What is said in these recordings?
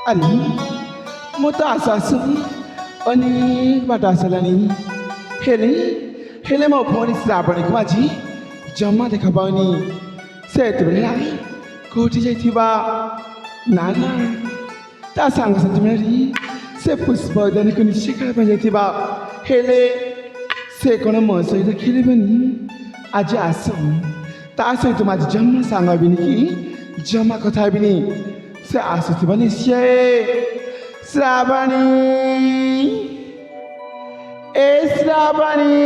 अरे म त आशा आसु अनेकबाट आशलानी हेले हेले म फोन श्रावणीको माझी जम्मा देखा पाउनी सेतुला कोठी जाइथिबा नाना ता साଙ୍ଗसाथी मेरी से पुष्पदानीको निश्चिका जाइथिबा हेले से कोण म सहित खेलिबनी आज आसु ता सहित माझी जम्मा सांगा बिनी कि जम्मा कथा बिनी से आसुथिबा निश्चय श्रावणी ए श्रावणी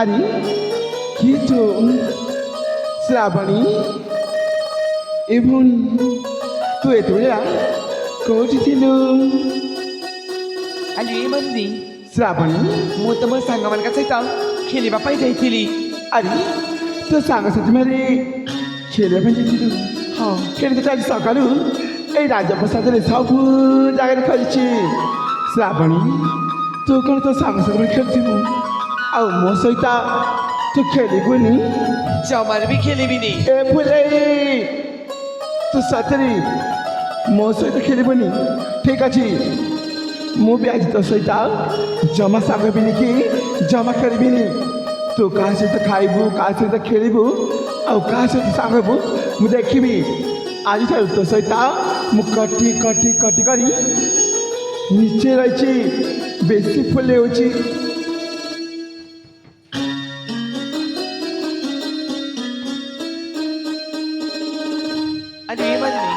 अरे कि तो श्रावणी ए भौणी तू एत बेला कोठी थिलु ಅಲ್ಲಿ ಏಮಂದಿ श्रावणी ମୁଁ ତ ମୋ ସାଙ୍ଗମାନଙ୍କ ସହିତ ଖେଳିବା ପାଇଁ ଯାଇଥିଲି। अरे तो साଙ୍ଗसाथी मेरे खेलिया ପାଇଁ ଯାଇଥିଲୁ ହଁ ଖେଳିକି ତ ଆଜି ସକାଳୁ ଏଇ ରାଜପ୍ରସାଦରେ ସବୁ ଜାଗାରେ ଖେଳିଛି ଶ୍ରାବଣୀ ତୁ କ'ଣ ତୋ ସାଙ୍ଗସାଥି ଖେଳିଥିବୁ ଆଉ ମୋ ସହିତ ତୁ ଖେଳିବୁନି ଜମାରେ ବି ଖେଳିବିନି। ଏ ଫୁଲେଇ ତୁ ସତରେ ମୋ ସହିତ ଖେଳିବୁନି ଠିକ୍ ଅଛି ମୁଁ ବି ଆଜି ତୋ ସହିତ ଜମା ସାଙ୍ଗ ହେବିନି କି ଜମା ଖେଳିବିନି ତୁ କାହା ସହିତ ଖାଇବୁ କାହା ସହିତ ଖେଳିବୁ ଆଉ କାହା ସହିତ ସାଙ୍ଗ ହେବୁ ମୁଁ ଦେଖିବି ଆଜିଠାରୁ ତୋ ସହିତ ମୁଁ କଟି କଟି କଟି କରି ନିଶ୍ଚୟ ରହିଛି ବେଶୀ ଫୁଲେଇ ହେଉଛି ଆରେ ଏମନ୍ଦି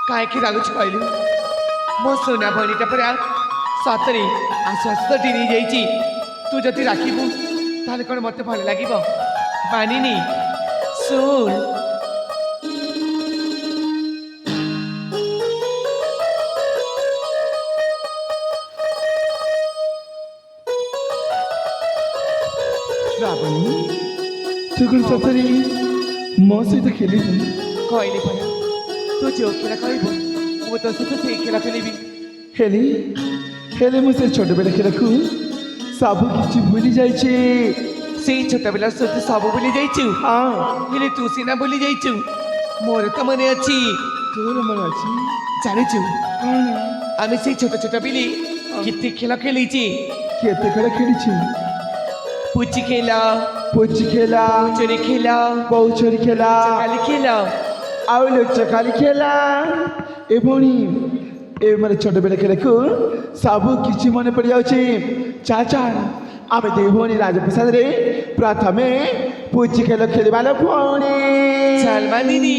କାହିଁକି ରାଗୁଛି କହିଲୁ? ମୋ ସୁନା ଭଉଣୀଟା ପରା ସତରେ ଆସୁ ଆସୁ ତ ଡେରି ହେଇଯାଇଛି। ତୁ ଯଦି ରାଖିବୁ ତାହେଲେ କ'ଣ ମୋତେ ଭଲ ଲାଗିବ? ମାନିନି ଶୁଣ ଶ୍ରାବଣୀ ତୁ କ'ଣ ସତରେ ମୋ ସହିତ ଖେଳିବୁ କହିଲି ପରା ତୁ ଯେଉଁ ଖେଳ କହିବୁ ମୁଁ ତୋ ସହିତ ସେଇ ଖେଳ ଖେଳିବି। ହେଲେ ହେଲେ ମୁଁ ସେ ଛୋଟବେଳେ ଖେଳକୁ ସବୁ କିଛି ଭୁଲି ଯାଇଛି ସେଇ ଛୋଟବେଲାର ସ୍ମୃତି ସବୁ ଭୁଲି ଯାଇଛୁ। ହଁ ହେଲେ ତୁ ସିନା ଭୁଲି ଯାଇଛୁ ମୋର ତ ମନେ ଅଛି। ତୋର ମନେ ଅଛି ଜାଣିଛୁ କ'ଣ ଆମେ ସେଇ ଛୋଟ ଛୋଟ ବିଲି କେତେ ଖେଳ ଖେଳିଛି। କେତେ ଖେଳ ଖେଳିଛୁ ପୁଚି ଖେଳ ପୁଚି ଖେଳ ଚୋରି ଖେଳ ବଉଚୋରି ଖେଳ କାଲି ଖେଳ ଆଉ ଲୁଚକାଳି ଖେଳ ଏ ଭଉଣୀ ଏ ମାନେ ଛୋଟବେଳେ ଖେଳକୁ ସବୁ କିଛି ମନେ ପଡ଼ିଯାଉଛି ଚାଲ ଚାଲ ଆମେ ଦୁଇ ଭଉଣୀ ରାଜପ୍ରସାଦରେ ପ୍ରଥମେ ପୁଚି ଖେଳ ଖେଳିବା ଲୋ ଭଉଣୀ ଚାଲ ମାନିନି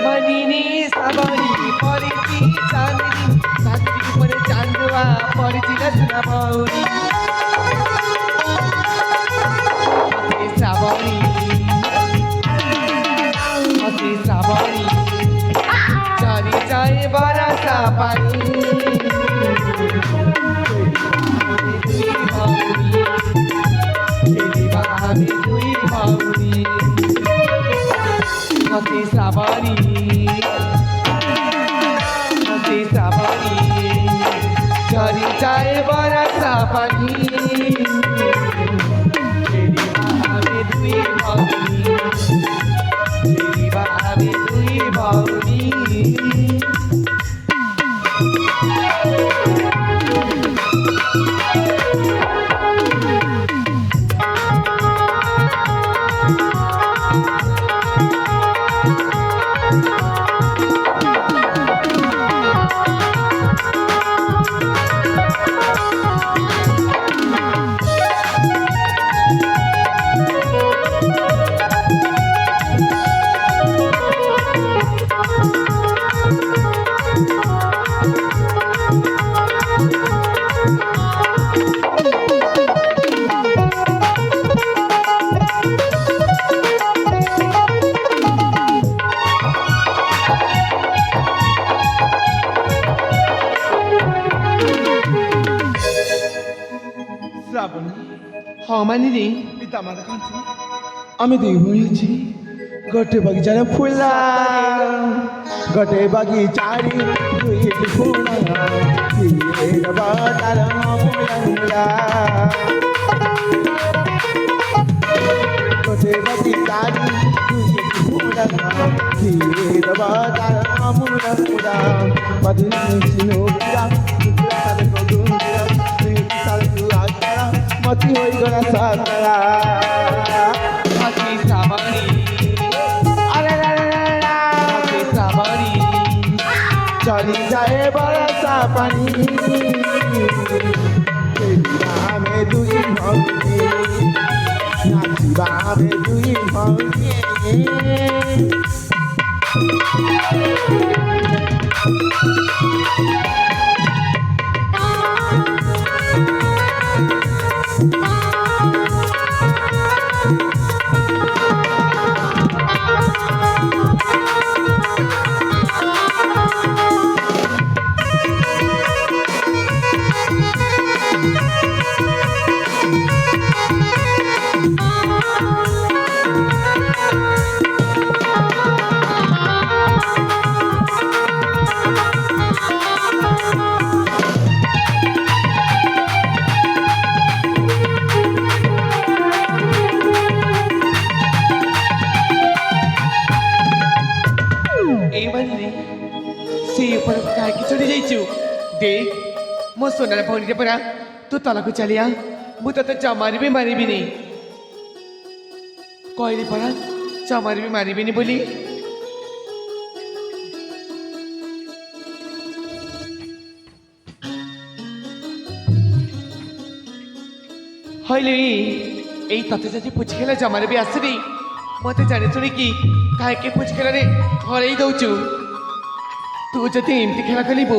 मनिनी साबरी परिची चांदनी साथी पर चांदवा परिची रत्ना भौरी हसे साबरी चली जाए बरसा पानी दुई भौरी हसे साबरी चली जाए बरसा पानी ଶ୍ରାବଣୀ ହଁ ମାନିନି ପିତା ମା ଦେଖନ୍ତୁ ଆମେ ଦୁଇ ଭଉଣୀ ଅଛି ଗୋଟେ ବଗିଚାରେ ଫୁଲ ଗୋଟେ ବଗିଚାରେ ଦୁଇଟି ଫୁଲ କିଏ ଦବ ତାର ମୂଳ ଗୋଟେ ବଗିଚାରେ ଦୁଇଟି ଫୁଲ କିଏ ଦବ ତାର ମୂଳ ମଧୁର ସିନୁ ପୁରା ମତି ହୋଇଗଲା ସାତରା হাসি শ্রাবণী হাসি শ্রাবণী চলি যায় বরসা পানি খেলিবা আমি দুই ভঙ্গি নাচিবা আমি দুই ভঙ্গি এই মানিনি সেই উপর কাহিকি চড়ি যাইছু দেখ ମୋ সোনার ভଉଣୀଟେ ପରା ତୁ ତଳକୁ ଚାଲିଆ ମୁଁ ତତେ ଜମାରେ ବି ମାରିବିନି କହିଲି ପରା ଜମାରେ ବି ମାରିବିନି ବୋଲି হইলে এই ততে যদি পুচি খেলা জমারে ବି ଆସିବି মতে জানি শুনিকি কাহিকি পুচি খেলারে হরেই দৌছু তু যদি এমতি খেলা খেলিবু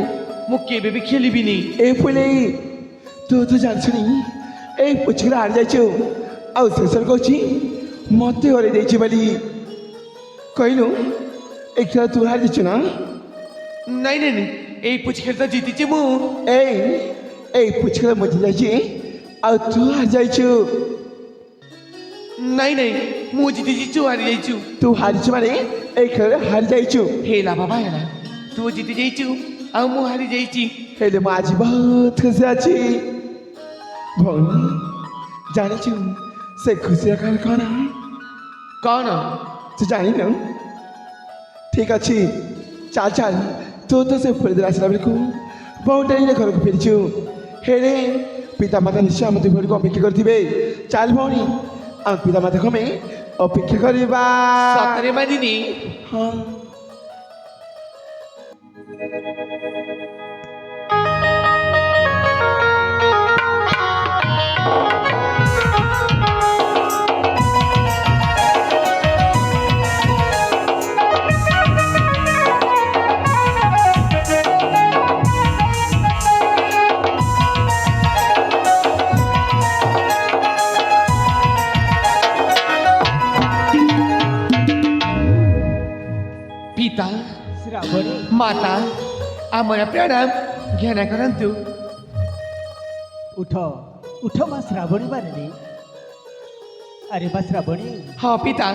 ମୁଁ କେବେ ବି ଖେଳିବିନି ଏ ଫୁଲେଇ ତୁ ଜାଣିଛୁନି ଏଇ ପୁଚିରେ ହାରି ଯାଇଛୁ ଆଉ ଶେଷରେ କହୁଛି ମତେ ହରେଇ ଦେଇଛି ବୋଲି କହିଲୁ ଏ ଖେଳ ତୁ ହାରି ଯାଇଛୁ ନା ନାଇଁ ନାଇଁ ନାଇଁ, এই পুচি খেলটা জিতিছি ମୁଁ এই পুচି ଖେଳ ମୁଁ ଜିତି ଯାଇଛି ଆଉ ତୁ ହାରି ଯାଇଛୁ ନାଇଁ ନାଇଁ ମୁଁ ଜିତିଛି ତୁ ହାରି ଯାଇଛୁ ତୁ ହାରିଛୁ ମାନେ ଏଇ ଖେଳରେ ହାରି ଯାଇଛୁ ହେଲା ବାବା ହେଲା ତୁ ଜିତି ଯାଇଛୁ ଆଉ ମୁଁ ହାରି ଯାଇଛି ହେଲେ ମୁଁ ଆଜି ବହୁତ ଖୁସି ଅଛି ଭଉଣୀ ଜାଣିଛୁ ସେ ଖୁସିର କାରଣ କ'ଣ କ'ଣ ତୁ ଜାଣିନୁ ଠିକ ଅଛି ଚାଲ ଚାଲ ତୁ ତ ସେ ଫୁଲରେ ଆସିଲା ବେଳକୁ ବହୁତ ଡେରିରେ ଘରକୁ ଫେରିଛୁ ହେଲେ ପିତାମାତା ନିଶ୍ଚୟ ଆମ ଦୁଇ ଭଉଣୀକୁ ଅପେକ୍ଷା କରିଥିବେ ଚାଲ ଭଉଣୀ ଆମ ପିତାମାତାକୁ ଆମେ ଅପେକ୍ଷା କରିବା ସତରେ ମାନିନି ହଁ ପିତା ଶ୍ରାବଣୀ ମାତା ଆମର ପ୍ରଣାମ ଜ୍ଞାନ କରନ୍ତୁ ଉଠ ଉଠ ମା ଶ୍ରାବଣୀ ବାନିନୀ ଆରେ ବା ଶ୍ରାବଣୀ ହଁ ପିତା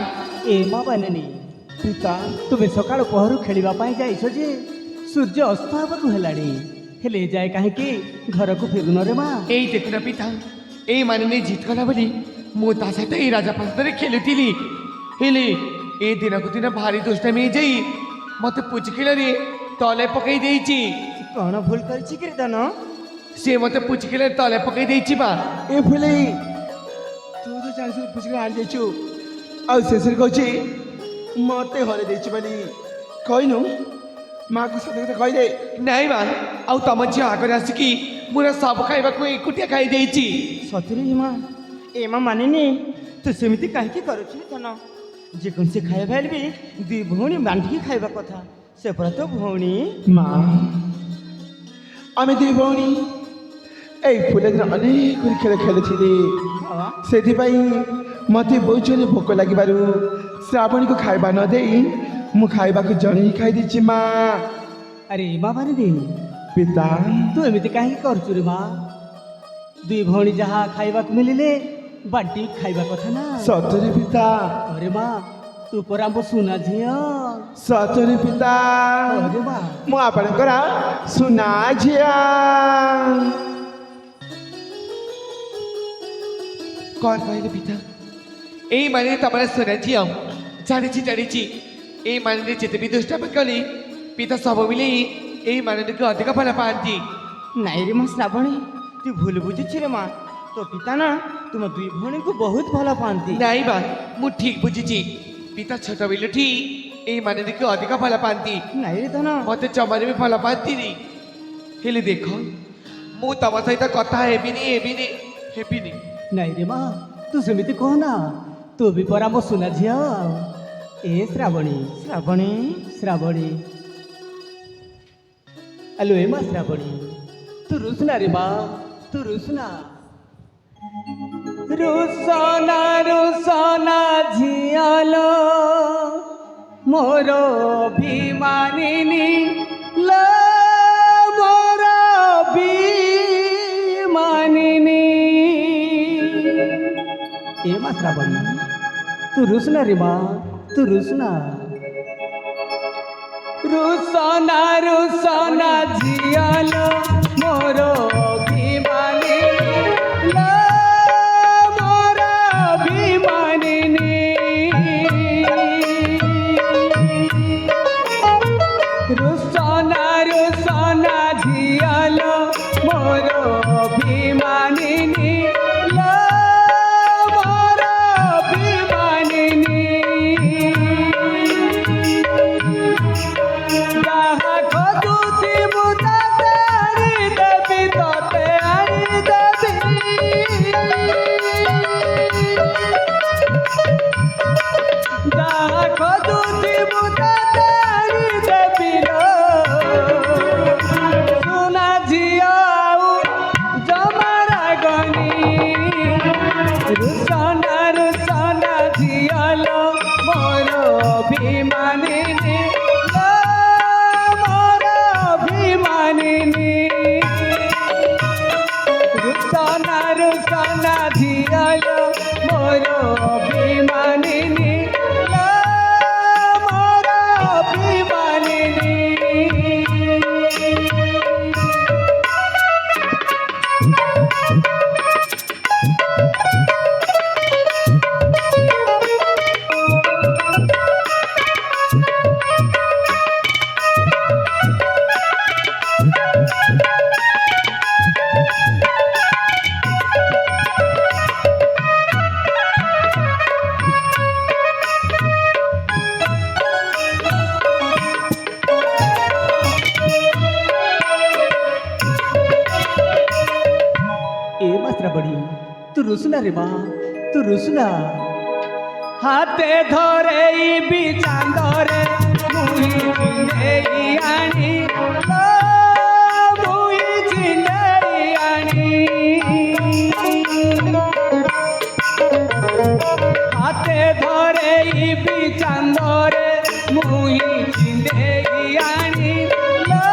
ଏ ମା ବାନିନୀ ପିତା ତୁମେ ସକାଳ ପହରୁ ଖେଳିବା ପାଇଁ ଯାଇଛ ଯେ ସୂର୍ଯ୍ୟ ଅସ୍ତ ହେବାକୁ ହେଲାଣି ହେଲେ ଏ ଯାଏ କାହିଁକି ଘରକୁ ଫେରୁନ ରେ ମା ଏଇ ଦେଖୁନ ପିତା ଏଇ ମାନିନି ଜିତ କଲା ବୋଲି ମୁଁ ତା ସହିତ ଏଇ ରାଜପ୍ରାସାଦରେ ଖେଳୁଥିଲି ହେଲେ ଏ ଦିନକୁ ଦିନ ଭାରି ଦୁଷ୍ଟାମି ହେଇଯାଇ ମତେ ପୁଚି ଖେଳରେ ତଳେ ପକାଇ ଦେଇଛି କ'ଣ ଭୁଲ କରିଛି କି ଧନ ସେ ମତେ ପୁଚି ଖେଳରେ ତଳେ ପକାଇ ଦେଇଛି ବା ଏ ଫୁଲେଇ ତୁ ତ ଜାଣିଛୁ ପୁଚିରେ ହାରି ଯାଇଛୁ ଆଉ ଶେଷରେ କହୁଛି ମତେ ହରେଇ ଦେଇଛି ବୋଲି କହିନୁ ମାଆକୁ ସତ କଥା କହିଦେ ନାଇଁ ବା ଆଉ ତମ ଝିଅ ଆଗରେ ଆସିକି ମୋର ସବୁ ଖାଇବାକୁ ଏକୁଟିଆ ଖାଇ ଦେଇଛି ସତରେ ଏ ମା ମାନିନି ତୁ ସେମିତି କାହିଁକି କରୁଛୁ ଧନ ଯେକୌଣସି ଖାଇବା ହେଲେ ବି ଦୁଇ ଭଉଣୀ ବାଣ୍ଟିକି ଖାଇବା କଥା ସେ ପରା ତ ଭଉଣୀ ମା ଆମେ ଦୁଇ ଭଉଣୀ ଏଇ ଫୁଲ ଦିନ ଅନେକ ଖେଳ ଖେଳିଥିଲି ବାବା ସେଥିପାଇଁ ମୋତେ ବହୁତ ଜୋରରେ ଭୋକ ଲାଗିବାରୁ ଶ୍ରାବଣୀକୁ ଖାଇବା ନ ଦେଇ ମୁଁ ଖାଇବାକୁ ଜଣେ ହିଁ ଖାଇଦେଇଛି ମା ଆରେ ମା ବାନିନୀ ପିତା ତୁ ଏମିତି କାହିଁକି କରୁଛୁ ରେ ମା दुई भौणी जहाँ खाइबा मिलिले बांटी खाइबा कथा ना ସତରେ ପିତା अरे माँ तू परा मो सुना झिଅ ସତରେ ପିତା अरे माँ ମୁଁ ଆପଣଙ୍କର ସୁନା ଝିଅ कौन कहले पिता ए माने तमरा सुना झियो जानिछि ए माने जेते भी दुष्ट कली पिता सब मिले ए माने को अधिक फल पाती नाई रे माँ श्रावणी तू भूल बुझुछि रे माँ तो पिता ना तुम दुई भौणी को बहुत भल पाती नाई बा मु ठीक बुझिछि पिता छोट बिलुठी ए माने को अधिक फल पाती नाई रे धन मते जमारे भी फल पाती हेले देखो मु तम सहित कथा हेबिनी नाई रे माँ तू सेमिति कह ना तू भी परा मो सुना झिଅ ए श्रावणी श्रावणी श्रावणी अलो ए माँ श्रावणी तू रुसना रे माँ तू रुसना रुसना रुसना झियालो मोर अभिमानिनी लो मोर अभिमानिनी ए माँ श्रावणी तू रुसना रे माँ तू रुसना रुसना रुसना झियालो मोर अभिमानिनी लो मोर अभिमानिनी रुसना रुसना झियालो मोर अभिमानिनी लो मोर अभिमानिनी जहाँ खोजुछि मु ताते आनी देबी तोते आनी देबी जहाँ खोजुछि मु ताते आनी देबी लो सुना झिଅ आउ जमारा गनी रुसना रुसना झियालो मोर अभिमानिनी लो मोर अभिमानिनी रुसना रुसना झियालो मोर अभिमानिनी लो मोर अभिमानिनी ए मात्रा बड़ी तू रुसना रे माँ तू रुसना हाथे धरे भी चांदरे मुही चिंदेई आनी लो मुही चिंदेई आनी हाथे धरे भी चांदरे मुही चिंदेई आनी लो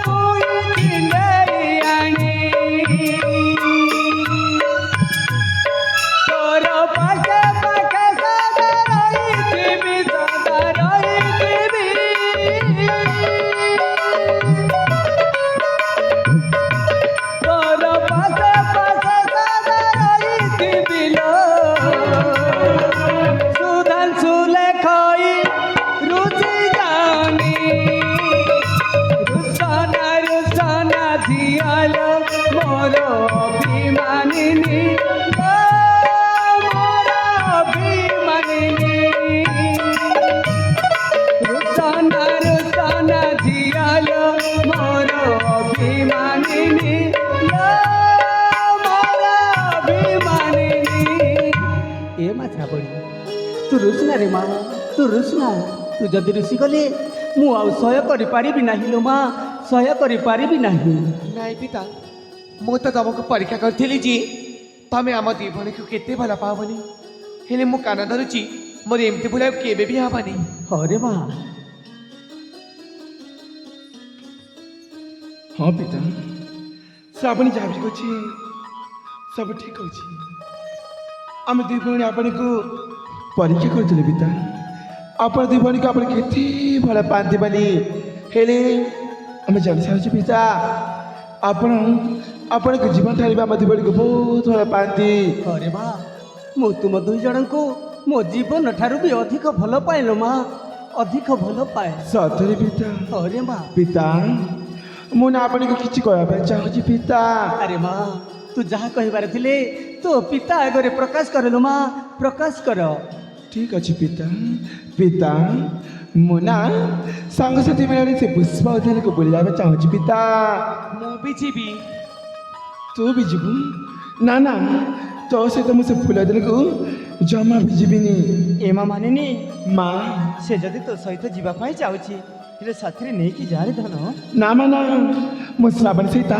मुही चिंदेई आनी तोर पाखे पाखे सदा रहिथिबि सदा रहिथिबि तोर पाखे पाखे सदा रहिथिबि लो सुधांशु लेखई रुचि जानी रुसना रुसना झियालो मोर अभिमानिनी लो मोर अभिमानिनी रुसना रुसना झियालो मोर अभिमानिनी लो मोर अभिमानिनी ए माँ श्रावणी तू रुसना रे माँ तू रुसना तू जदि रुषि गले मु आउ सह्य करि पारिबि नाही लो माँ सह्य करि पारिबि नाही नाई पिता मु तो तुमको परीक्षा करी जी तमें आम दी भाई को केते भल पावनी हेले मु कान धरुची मोर एमती भूल केबे भी हबानी अरे माँ ହଁ ପିତା ଶ୍ରାବଣୀ ଯାହା ବି କରୁଛି सब ठीक अच्छे आम दुई भौणी आपण को परीक्षा करते पिता आपण दुई भौणी को आप भल पाती बोली हेले आम जानी सारी पिता आपण आपण को जीवन ठार आम दुई भौणी को बहुत भल पाती अरे माँ मु तुम दुई जन को मो जीवन ठारू भी अधिक भल पाए लो माँ अधिक भल पाए सतरे पिता अरे माँ पिता मुझे आपण को किसी कहवाई चाहूँ पिता अरे माँ तू जहाँ कहबार थिले तो पिता आगे प्रकाश कर माँ प्रकाश कर ठीक अच्छे पिता पिता मुना सांगसाथी मेले से पुष्पा उद्यान को बुला चाहूँ पिता ମୁଁ ବି ଯିବି तू भी जीवु ना ना तो सहित मुझे फूल उद्यान को जमा भी जीविनी एमा मानिनी माँ से जदि तो सहित जीवाई चाहूँ हेले साथी नहीं कि जारे धन ना माना मु श्रावण सहित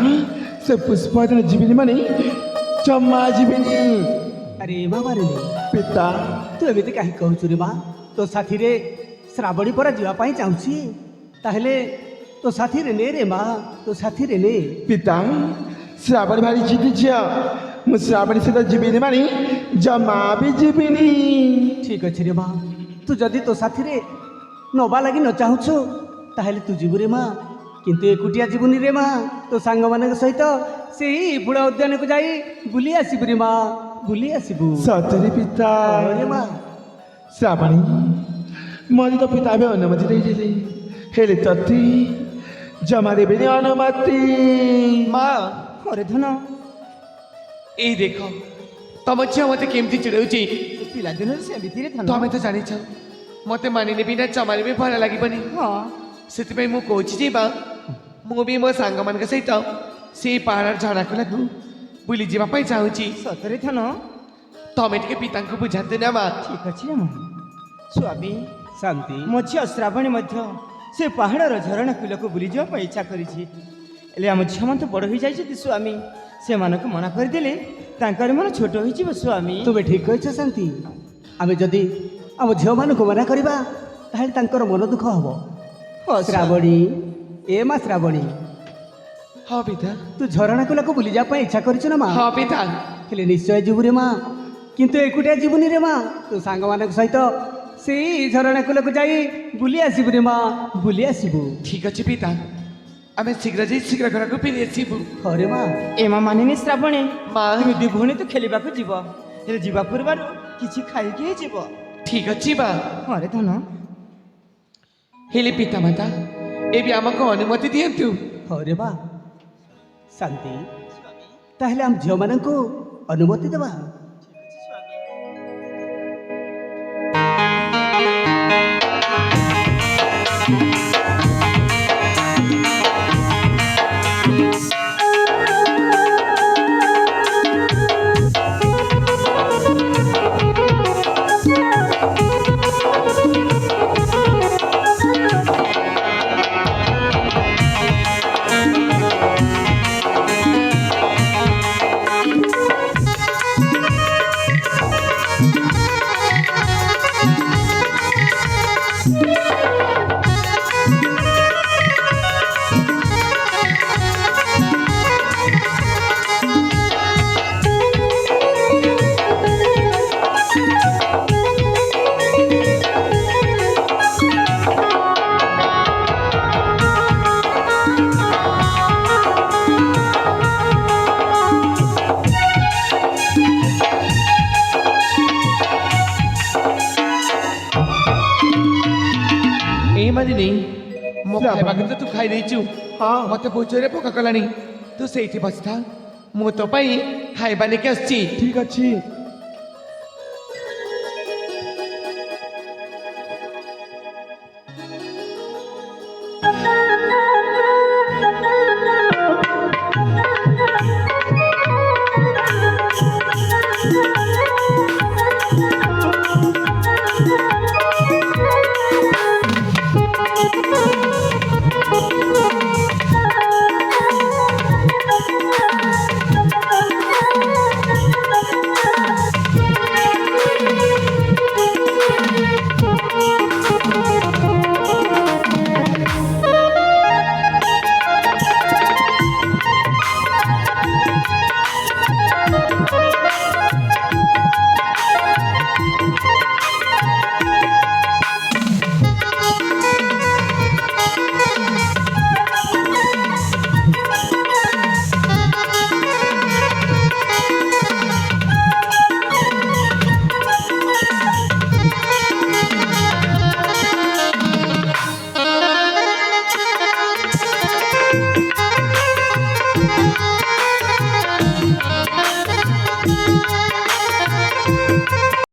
से पुष्पा उद्यान जीविनी माने जमा जीविनी अरे माँ मारे पिता तू एमती कहीं कहूँ रे माँ तो साथी रे श्रावणी पर जावाई चाहूँ ताहले तो साथी रे ने रे माँ तो साथी रे ने पिता श्रावण भारी जीती झिया मु श्रावणी सहित जीविनी माने जमा भी जीविनी ठीक अच्छे रे माँ तू जदि तो साथी रे नवा लगी न चाहूँ ताहले तू जीवु रे माँ किंतु एकुटिया जीवनी रे माँ तो सांग मान सहित से बुढ़ा उद्यान को जाई बुली आसबु रे माँ बुली आसबु सतरे पिता अरे माँ श्रावणी मत तो पिता भी अनुमति देते हेले तती जमा देवे अनुमति माँ अरे धन ଏଇ ଦେଖ ତମ ଝିଅ ମୋତେ କେମିତି ଚିଡ଼ଉଛି पिलादिन से बीती धन ତମେ ତ ଜାଣିଛ ମୋତେ ମାନିନେ ବିନା ଜମାରେ ବି ଭଲ ଲାଗିବନି हाँ ସେଥିପାଇଁ ମୁଁ କହୁଛି ଯେ ବା ମୁଁ ବି ମୋ ସାଙ୍ଗମାନଙ୍କ ସହିତ ସେଇ ପାହାଡ଼ ଝରଣାକୁ ଲାଗୁ ବୁଲିଯିବା ପାଇଁ ଚାହୁଁଛି सतरे धन ତମେ ଟିକେ ପିତାଙ୍କୁ ବୁଝାନ୍ତୁ ନା ମା ठीक अच्छे माँ स्वामी शांति मो झील श्रावणी से पहाड़र झरणा कूलक बुली जावाई इच्छा करिछि हेले आम झील मन तो बड़ हो जाइछथि स्वामी से मानक मना करदेले तांकर मन छोट हो स्वामी तुम ठीक कह शांति आम जदि आम झील मान को मना करवा ताहले तांकर मन दुख हम हाँ श्रावणी ए माँ श्रावणी ହଁ ପିତା तू झरणा कूलक बुली जावाई इच्छा करिछु ना माँ ହଁ ପିତା हेले निश्चय जीवु रे माँ किंतु एकुटिया जीवनी रे माँ तू सांग मान सहित से झरणा कूलक जाई बुली आसबु रे माँ बुली आसबु ଠିକ ଅଛି ପିତା ଆମେ ଶୀଘ୍ର ଯାଇ ଶୀଘ୍ର ଘରକୁ ଫେରି ଆସିବୁ अरे माँ एमा मानिनी श्रावणी ମା तुम दी भौणी तो खेलिबाकू जीव हेले जीवा पूर्व किछि खाइकी जीव ଠିକ ଅଛି ବା हाँ रे धन ହେଲେ ପିତା ମାତା ଏବେ ଆମକୁ ଅନୁମତି ଦିଅନ୍ତୁ अरे माँ शांति ताहले हम झील मान को अनुमति देवा ମାନିନି ମୋ ଖାଇବାକୁ ତ ତୁ ଖାଇ ଦେଇଛୁ ହଁ ମତେ ବହୁତ ଜୋରରେ ଭୋକ କଲାଣି ତୁ ସେଇଠି ବସିଥା ମୁଁ ତୋ ପାଇଁ ଖାଇବା ନେଇକି ଆସିଛି ठीक अच्छे